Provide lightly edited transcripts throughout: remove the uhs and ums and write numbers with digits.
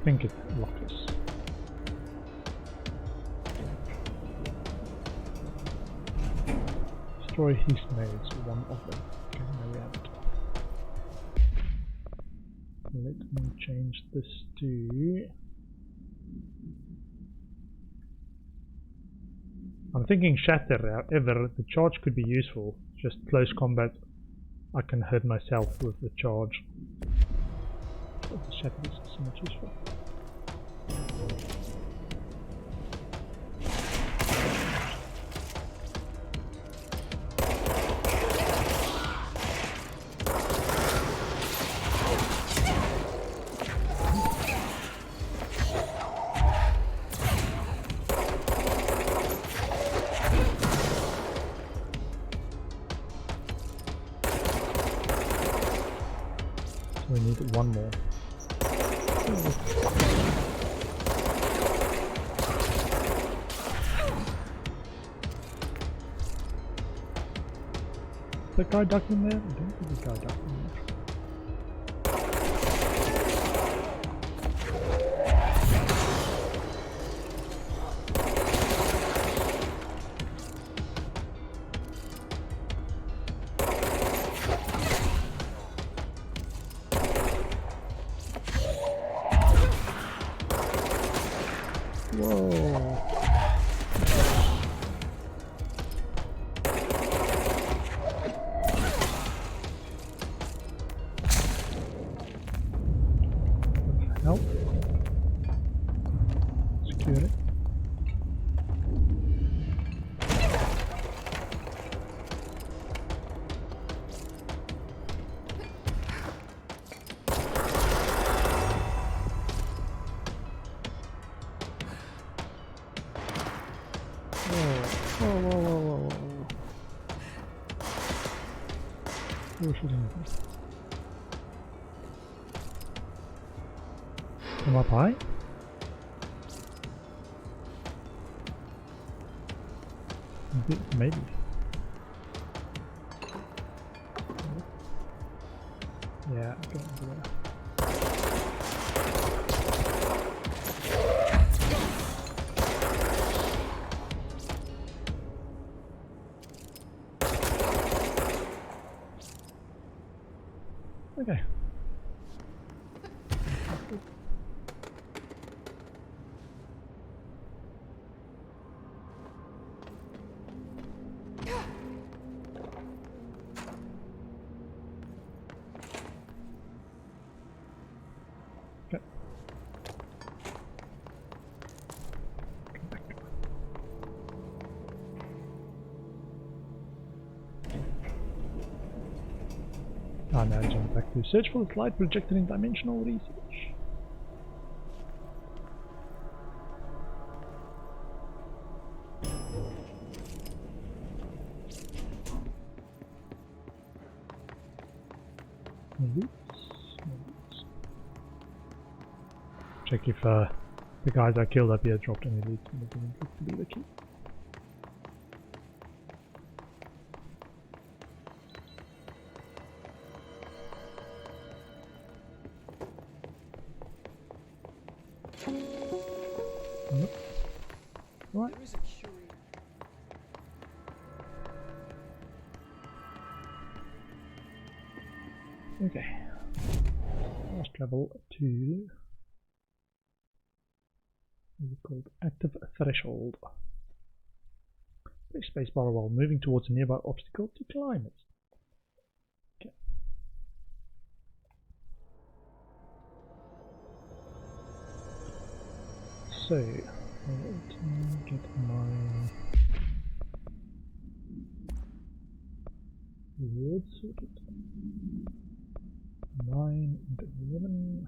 think it's Locus. Destroy his nodes, one of them. Okay, now we have it. Let me change this to... I'm thinking Shatter, however, the charge could be useful. Just close combat, I can hurt myself with the charge. But the Shatter is so much useful. We need one more. Is that guy ducked in there? I don't think the guy ducked in there. Whoa. Nope. Secure it. Whoa. Who should I come up high? Maybe. Yeah, I can't do that. Okay. Okay. Come back. Now jump back to search for the light projected in dimensional research. Check if the guys I killed up here dropped any loot, and it didn't look to be the key. Nope. Right. Okay. Let's travel to what is it called? Active Threshold. Press spacebar while moving towards a nearby obstacle to climb it. Okay. So let me get my rewards sorted. 9 and 11.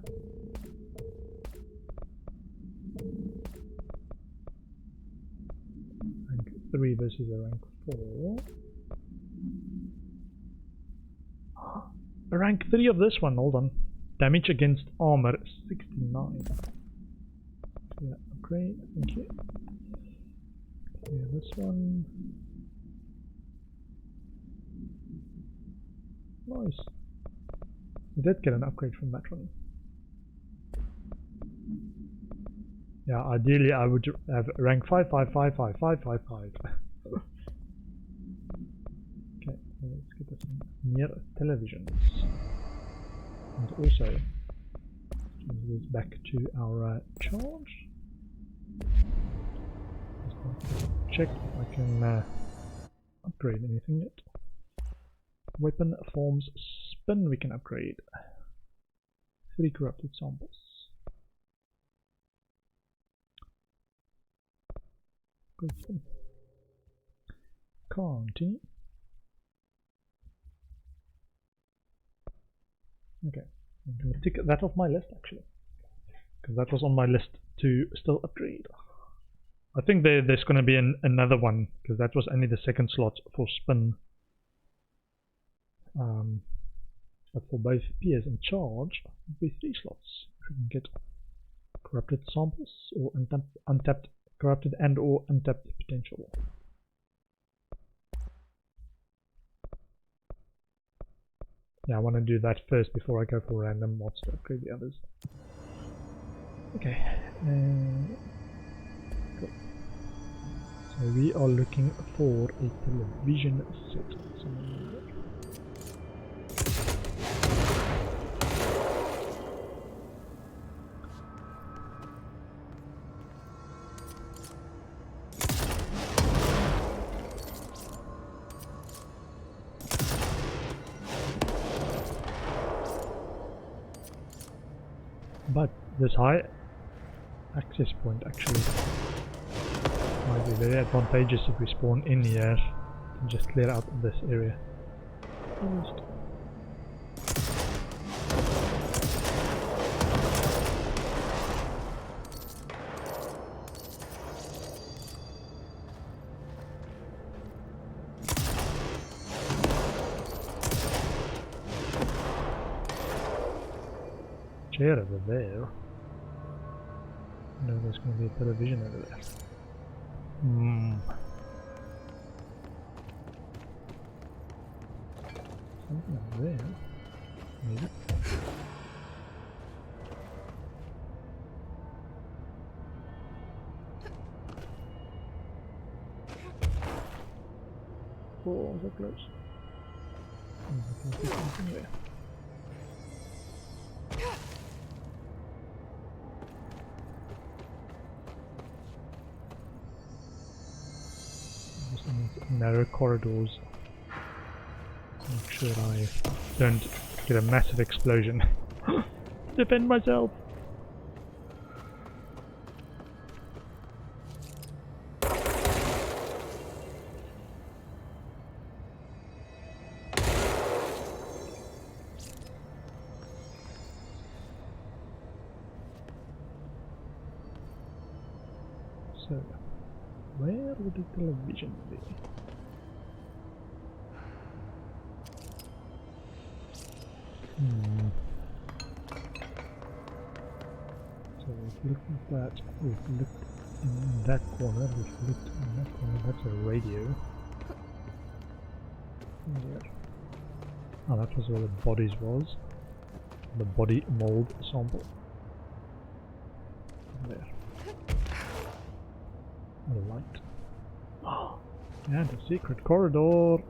Rank 3 versus a rank 4. A rank 3 of this one, hold on. Damage against armor 69. Yeah, great, thank you. Okay, this one. Nice. We did get an upgrade from that one. Yeah, ideally I would have rank 5555555. Okay, so let's get this near televisions. And also, change this back to our charge. Check if I can upgrade anything yet. Weapon forms spin we can upgrade. 3 corrupted samples. Great spin. Continue. Okay, I'm going to tick that off my list actually, because that was on my list to still upgrade. I think there's going to be another one, because that was only the second slot for spin. But for both PS and charge, it will be 3 slots. We can get corrupted samples or untapped corrupted and or untapped potential. Yeah, I want to do that first before I go for random mods to upgrade the others. Okay, cool. So we are looking for a television set. But this high access point actually might be very advantageous if we spawn in here and just clear out this area first. Chair over there. No, there's going to be a television over there. Something over there. Maybe. Oh, so close. I can see something there. Narrow corridors. Make sure I don't get a massive explosion. Defend myself! So, where would the television be? So we've looked at that, we've looked in that corner, we've looked in that corner, that's a radio. There. Oh, that was where the bodies was. The body mold sample. There. A light. Oh, and a secret corridor.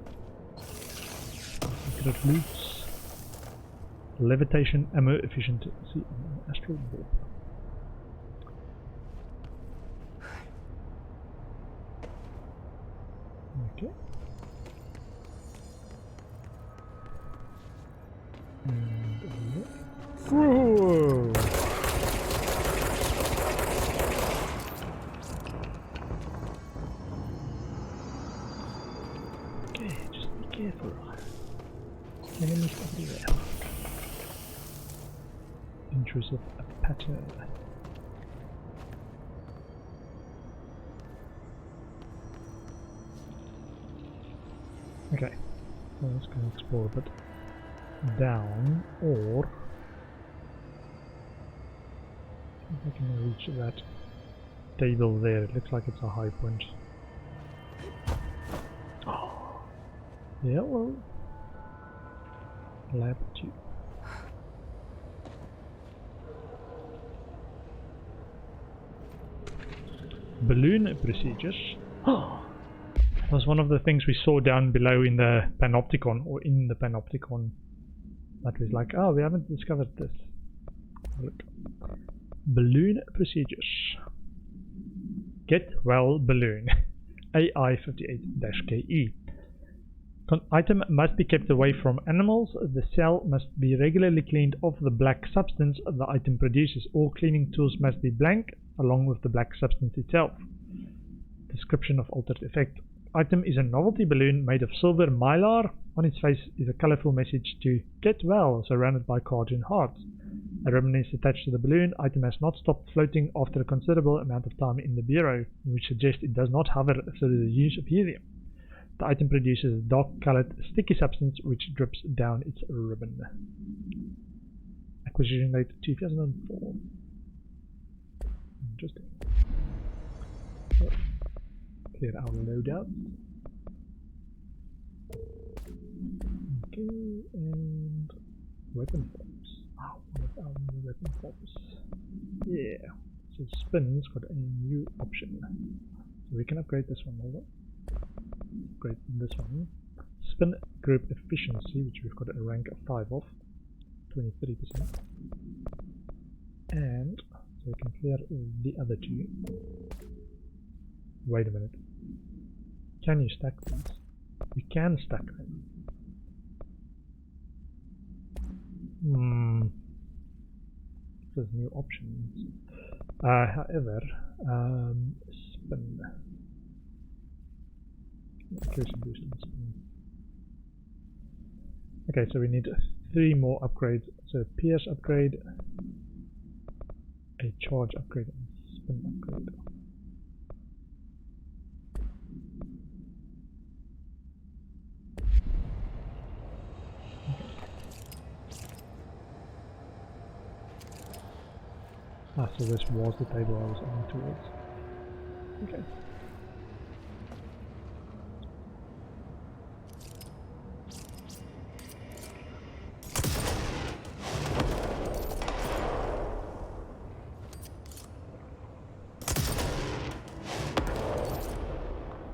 Secret loops. Levitation, ammo efficiency, astral warp. Okay. And whoa! Okay, just be careful. Enemies everywhere. Intrusive pattern. Okay, so let's go explore a bit down, or if I can reach that table there. It looks like it's a high point. Oh, yellow lab tube. balloon procedures. That was one of the things we saw down below in the Panopticon, or in the Panopticon. That was like, oh, we haven't discovered this. Look. Balloon procedures. Get well balloon. AI58-KE. Item must be kept away from animals. The cell must be regularly cleaned of the black substance the item produces. All cleaning tools must be blank, along with the black substance itself. Description of altered effect. Item is a novelty balloon made of silver mylar. On its face is a colorful message to get well, surrounded by cards and hearts. A ribbon is attached to the balloon. Item has not stopped floating after a considerable amount of time in the bureau, which suggests it does not hover through the use of helium. The item produces a dark-colored sticky substance which drips down its ribbon. Acquisition date 2004. Interesting. Clear our loadout. Okay, and weapon forms. Wow, one of our new weapon forms. Yeah, so spin's got a new option. So we can upgrade this one over. Upgrade this one. Spin group efficiency, which we've got a rank of 5 of, 23%. And so we can clear the other two. Wait a minute. Can you stack these? You can stack them. There's new options. However, spin. Accuracy boost and spin. Okay, so we need 3 more upgrades. So pierce upgrade, a charge upgrade, and spin upgrade. So this was the table I was aiming towards. Okay.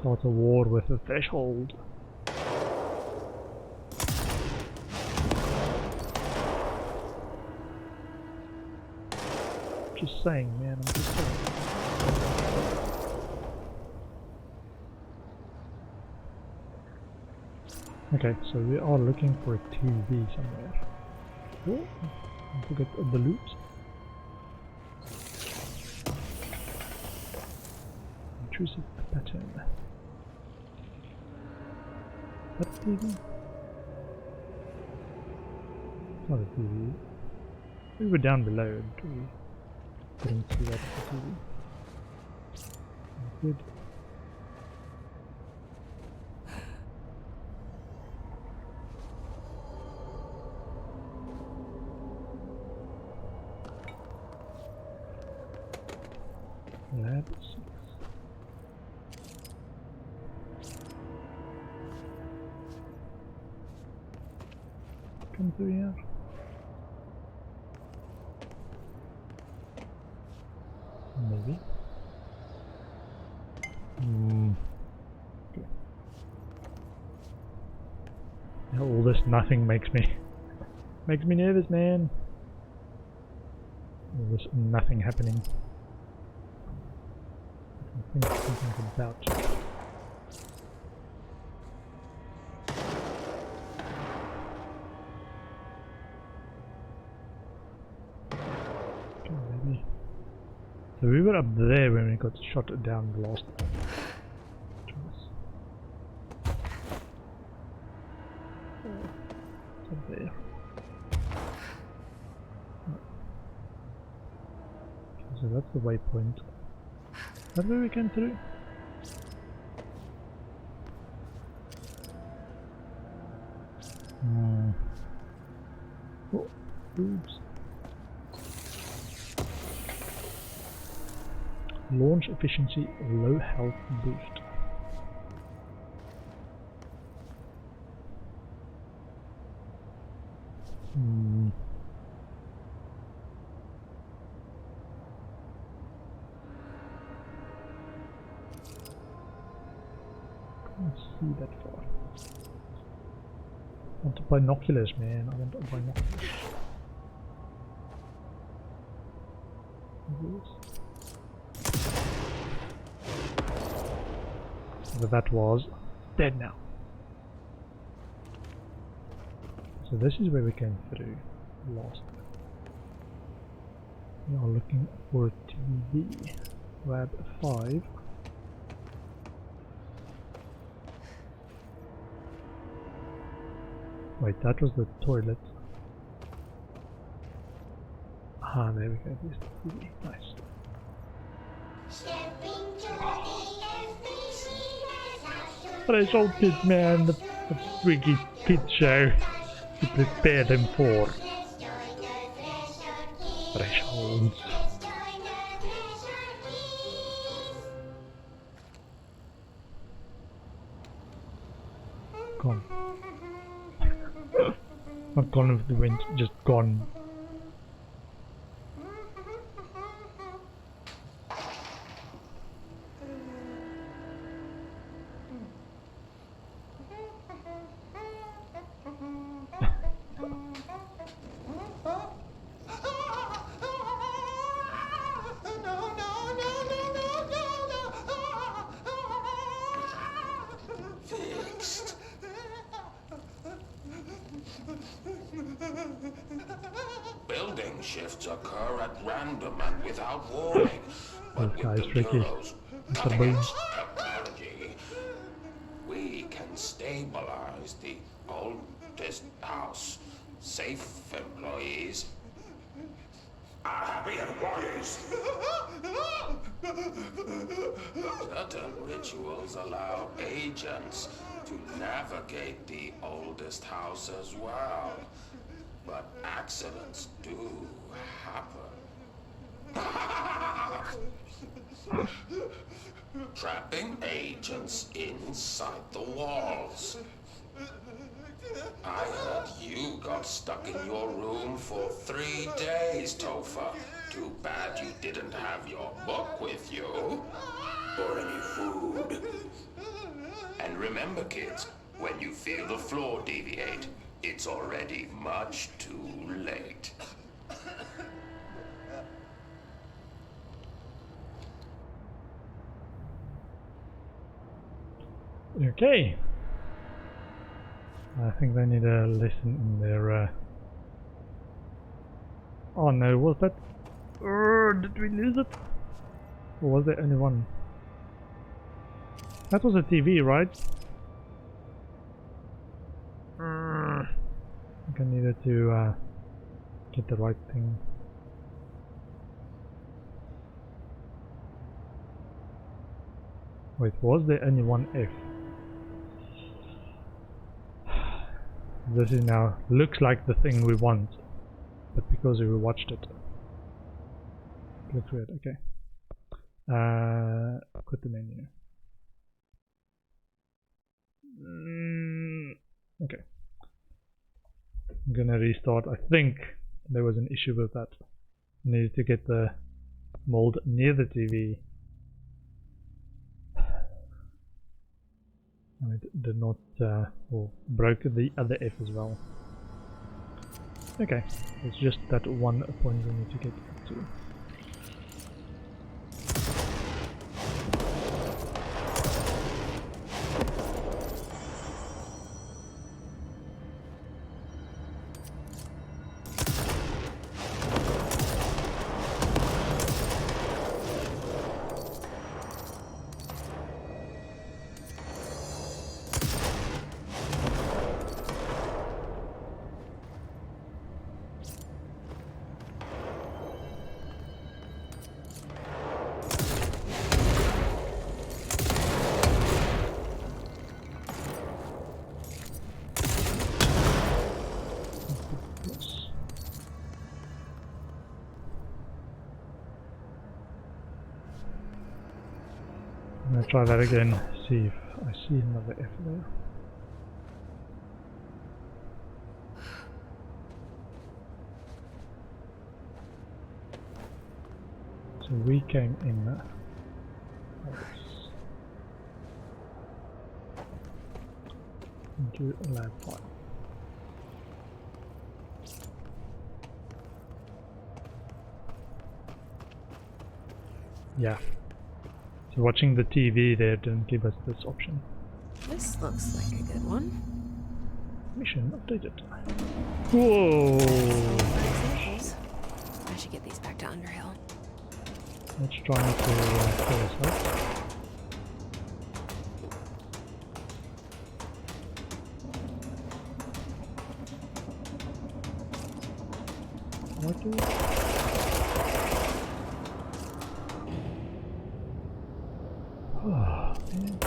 Start a war with the threshold. Just saying, man, I'm just saying. Okay, so we are looking for a 2V somewhere. Oh, don't forget the loot. Intrusive pattern. That's TV? It's not a TV. We were down below and we couldn't see that as a TV. Good. Lab 6. Come through here. Maybe. Okay. All this nothing makes me nervous, man. All this nothing happening. I think something's about to. Okay, maybe. So we were up there when we got shot down the last time. It's up there. Okay, so that's the waypoint. Is that where we came through? Oh, oops. Launch efficiency, low health boost. see that far. I want binoculars, man. I want binoculars. But that was dead now. So this is where we came through last. We are looking for a TV. Grab 5. Wait, that was the toilet. Ah, there we go. This TV. Nice. Threshold Kids, man, the freaky kids show to prepare them for thresholds. Gone. Not gone with the wind, just gone. Building shifts occur at random and without warning. But This guy's with the tricky. Bureau's cutting-edge technology, we can stabilize the oldest house. Safe employees are happy employees. Certain rituals allow agents to navigate the oldest house as well. But accidents do happen. Trapping agents inside the walls. I heard you got stuck in your room for 3 days, Topher. Too bad you didn't have your book with you. Or any food. And remember, kids, when you feel the floor deviate, it's already much too late. Okay. I think they need a lesson in their Oh no, was that... did we lose it? Or was there only one? That was a TV, right? I think I needed to get the right thing. Wait, was there only one F? This is now looks like the thing we want, but because we watched it, looks weird. Okay, quit the menu. Okay, I'm gonna restart. I think there was an issue with that. I needed to get the mold near the TV. And it did not, or broke the other F as well. Okay, it's just that one point we need to get to. I'm gonna try that again, see if I see another F there. So we came in like this. into lab 5. Yeah. So watching the TV there didn't give us this option. This looks like a good one. Mission updated. Whoa! Examples. I should get these back to Underhill. Let's try not to kill ourselves. What oh, man.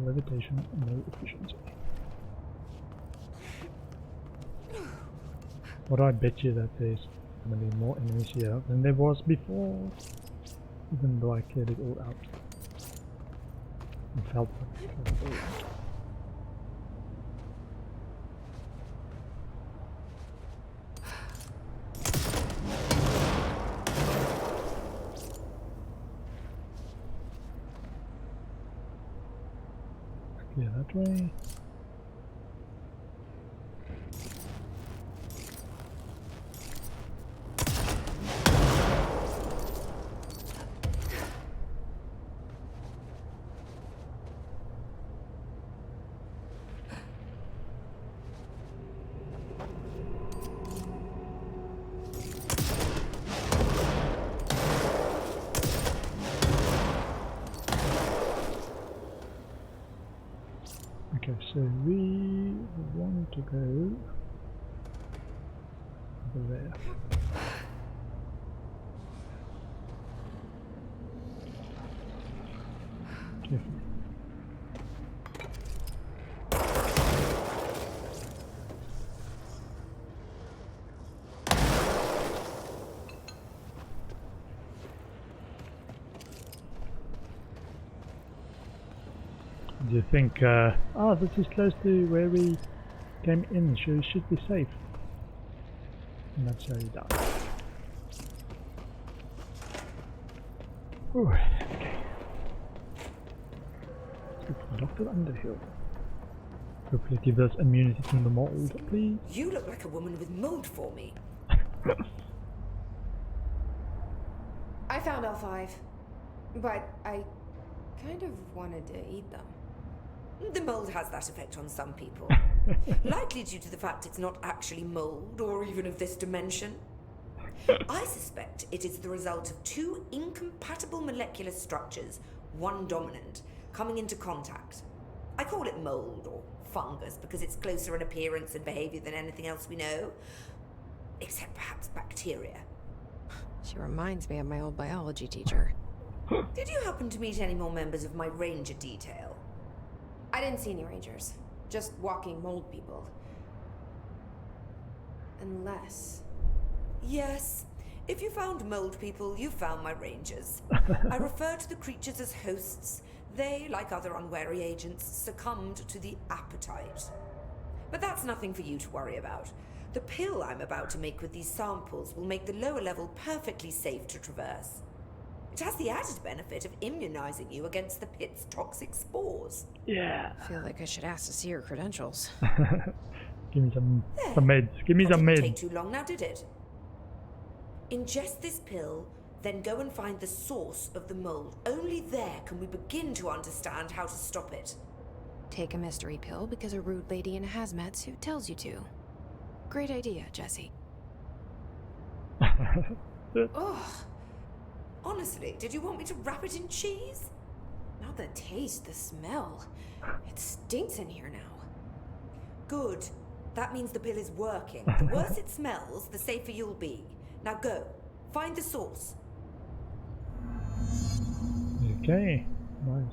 Levitation, no efficiency. But I bet you that there's gonna be more enemies here than there was before. Even though I cleared it all out. I felt like I cleared it all out. Clear that way. Okay, so we want to go over there. Carefully. Do you think, this is close to where we came in, so we should be safe. And that's how you die. Ooh, okay. Let's go for Dr. Underhill. Hopefully give us immunity from the mold, please. You look like a woman with mold for me. I found L5, but I kind of wanted to eat them. The mold has that effect on some people. Likely due to the fact it's not actually mold or even of this dimension. I suspect it is the result of two incompatible molecular structures, one dominant, coming into contact. I call it mold or fungus because it's closer in appearance and behavior than anything else we know. Except perhaps bacteria. She reminds me of my old biology teacher. Did you happen to meet any more members of my ranger detail? I didn't see any rangers. Just walking mold people. Unless... Yes. If you found mold people, you found my rangers. I refer to the creatures as hosts. They, like other unwary agents, succumbed to the appetite. But that's nothing for you to worry about. The pill I'm about to make with these samples will make the lower level perfectly safe to traverse. It has the added benefit of immunizing you against the pit's toxic spores. Yeah. I feel like I should ask to see her credentials. Give me some meds. Give me some That didn't meds. take too long now, did it? Ingest this pill, then go and find the source of the mold. Only there can we begin to understand how to stop it. Take a mystery pill because a rude lady in a hazmat suit tells you to. Great idea, Jesse. Ugh. Honestly, did you want me to wrap it in cheese? Not the taste, the smell. It stinks in here now. Good. That means the pill is working. The worse it smells, the safer you'll be. Now go. Find the source. Okay, nice.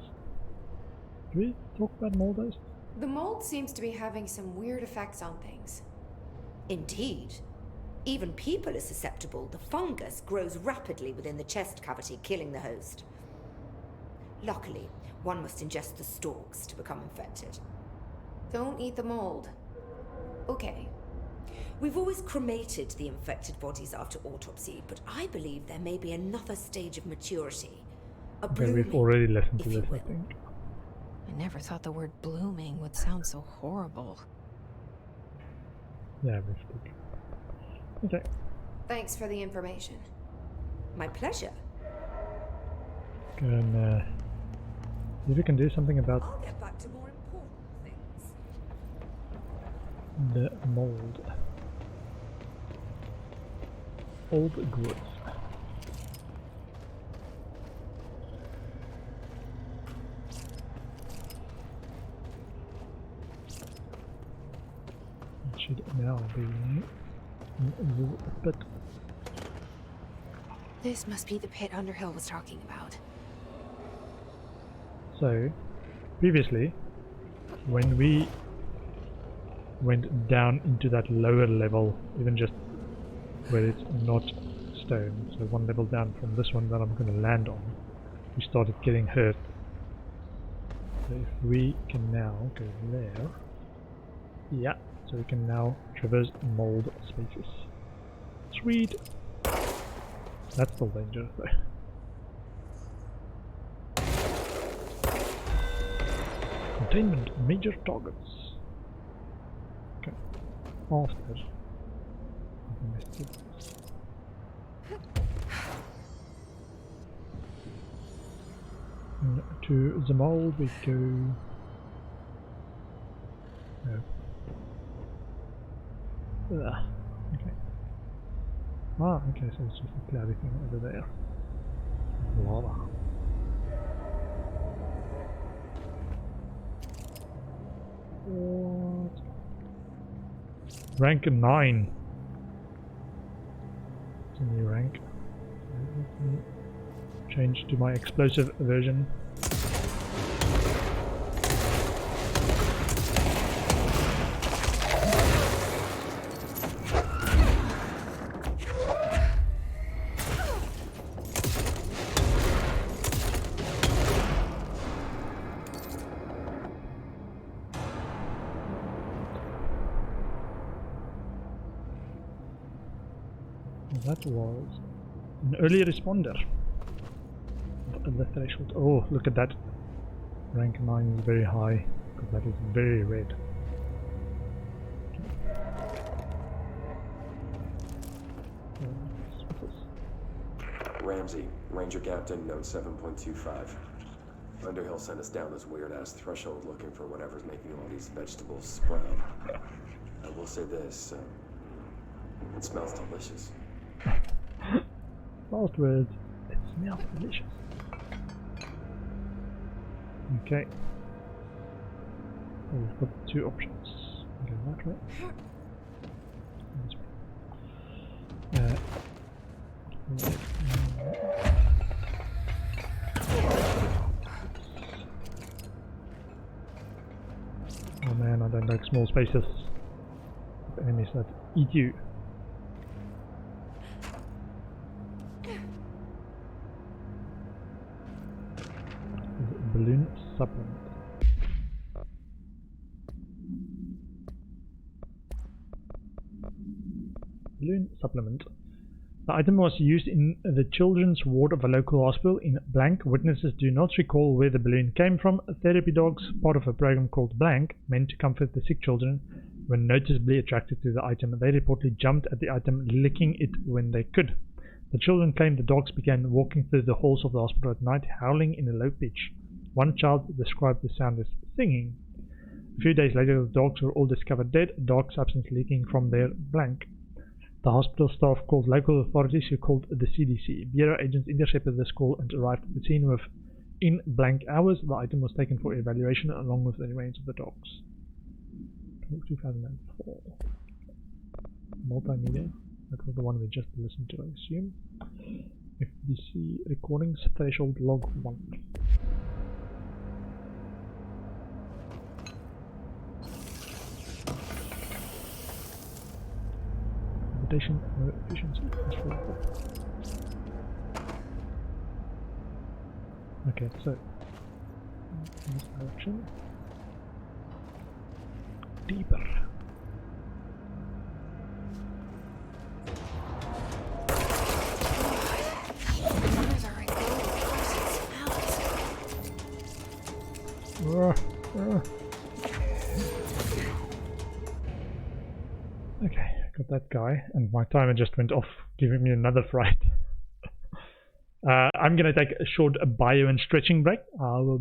Do we talk about molders? The mold seems to be having some weird effects on things. Indeed. Even people are susceptible. The fungus grows rapidly within the chest cavity, killing the host. Luckily, one must ingest the stalks to become infected. Don't eat the mold. Okay. We've always cremated the infected bodies after autopsy, but I believe there may be another stage of maturity. A Okay, we've blooming, already listened to if you this, I will. think. I never thought the word blooming would sound so horrible. Yeah, we speak. Okay. Thanks for the information. My pleasure. Can see if we can do something about I'll get back to more important things. the mold. Old goods. It should now be in the pit. This must be the pit Underhill was talking about. So, previously, when we went down into that lower level, even just where it's not stone, so one level down from this one that I'm going to land on, we started getting hurt. So if we can now go there, yeah, so we can now traverse mold spaces. Sweet! That's still dangerous though. Containment major targets. Okay. After. And to the mold we go. No. Okay. Ah, okay, so it's just a cloudy thing over there. Lava. What? Rank 9. It's a new rank. Let me change to my explosive version. That was an early responder. The threshold. Oh, look at that. Rank 9 is very high, because that is very red. Ramsey, Ranger Captain, note 7.25. Underhill sent us down this weird-ass threshold looking for whatever's making all these vegetables sprout. I will say this, it smells delicious. Last word. It smells delicious. Okay. So we've got two options. Go that way. This way. Oh man, I don't like small spaces. Enemies that eat you. Balloon supplement. Balloon supplement. The item was used in the children's ward of a local hospital in Blank. Witnesses do not recall where the balloon came from. Therapy dogs, part of a program called Blank, meant to comfort the sick children, were noticeably attracted to the item. They reportedly jumped at the item, licking it when they could. The children claimed the dogs began walking through the halls of the hospital at night, howling in a low pitch. One child described the sound as singing. A few days later, the dogs were all discovered dead, dark substance leaking from their Blank. The hospital staff called local authorities, who called the CDC. Bureau agents intercepted this call and arrived at the scene within Blank hours. The item was taken for evaluation along with the remains of the dogs. 2004. Multimedia. That was the one we just listened to, I assume. FBC recordings, threshold log 1. Computation efficiency is 44. Okay, so in this direction. Deeper. Okay, got that guy, and my timer just went off, giving me another fright. I'm gonna take a short bio and stretching break. I will